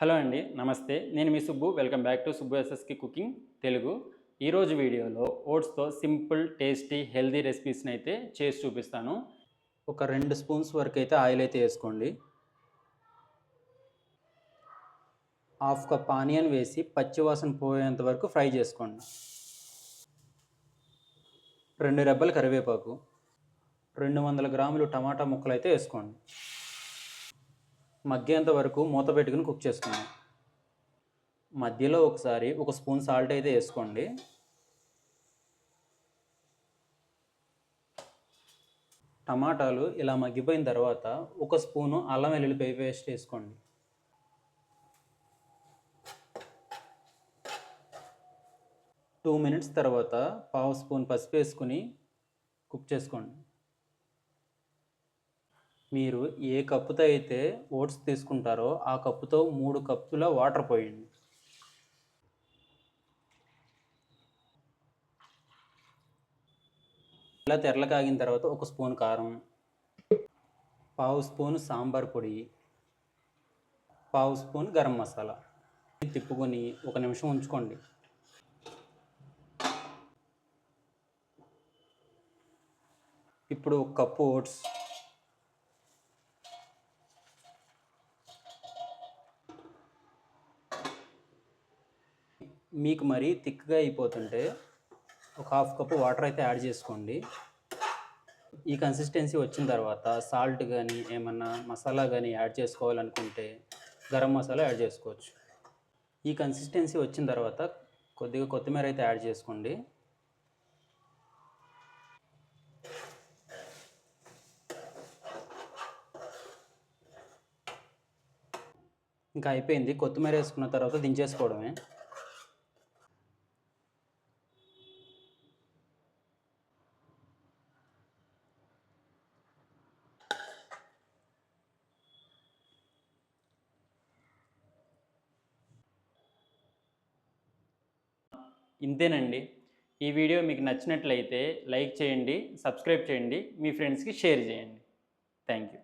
Hello అండి, నమస్తే. నేను మీ Subbu. Welcome back to Subbu ఎస్ఎస్కి కుకింగ్ తెలుగు. ఈరోజు వీడియోలో ఓట్స్తో సింపుల్, టేస్టీ, హెల్దీ రెసిపీస్ని అయితే చేసి చూపిస్తాను. ఒక 2 స్పూన్స్ వరకు అయితే ఆయిల్ అయితే వేసుకోండి. హాఫ్ కప్ ఆనియన్ వేసి పచ్చివాసన పోయేంత వరకు ఫ్రై చేసుకోండి. 2 రెబ్బల కరివేపాకు, 200 గ్రాములు టమాటా ముక్కలు అయితే వేసుకోండి. మగ్గేంత వరకు మూత పెట్టుకుని కుక్ చేసుకుందాం. మధ్యలో ఒకసారి 1 స్పూన్ సాల్ట్ అయితే వేసుకోండి. టమాటాలు ఇలా మగ్గిపోయిన తర్వాత 1 స్పూను అల్లం వెల్లుల్లి పేస్ట్ వేసుకోండి. టూ మినిట్స్ తర్వాత 1/2 స్పూన్ పసుపు వేసుకుని కుక్ చేసుకోండి. మీరు ఏ కప్పుతో అయితే ఓట్స్ తీసుకుంటారో ఆ కప్పుతో 3 కప్పుల వాటర్ పోయండి. ఇలా తెరల కాగిన తర్వాత 1 స్పూన్ కారం, 1/2 స్పూన్ సాంబార్ పొడి, 1/2 స్పూన్ గరం మసాలా తిప్పుకొని 1 నిమిషం ఉంచుకోండి. ఇప్పుడు 1 కప్పు ఓట్స్, మీకు మరీ థిక్గా అయిపోతుంటే 1/2 కప్పు వాటర్ అయితే యాడ్ చేసుకోండి. ఈ కన్సిస్టెన్సీ వచ్చిన తర్వాత సాల్ట్ కానీ ఏమన్నా మసాలా కానీ యాడ్ చేసుకోవాలనుకుంటే గరం మసాలా యాడ్ చేసుకోవచ్చు. ఈ కన్సిస్టెన్సీ వచ్చిన తర్వాత కొద్దిగా కొత్తిమీర అయితే యాడ్ చేసుకోండి. ఇంకా అయిపోయింది. కొత్తిమీర వేసుకున్న తర్వాత దించేసుకోవడమే. ఇంతేనండి. ఈ వీడియో మీకు నచ్చినట్లయితే లైక్ చేయండి, సబ్స్క్రైబ్ చేయండి, మీ ఫ్రెండ్స్కి షేర్ చేయండి. Thank you.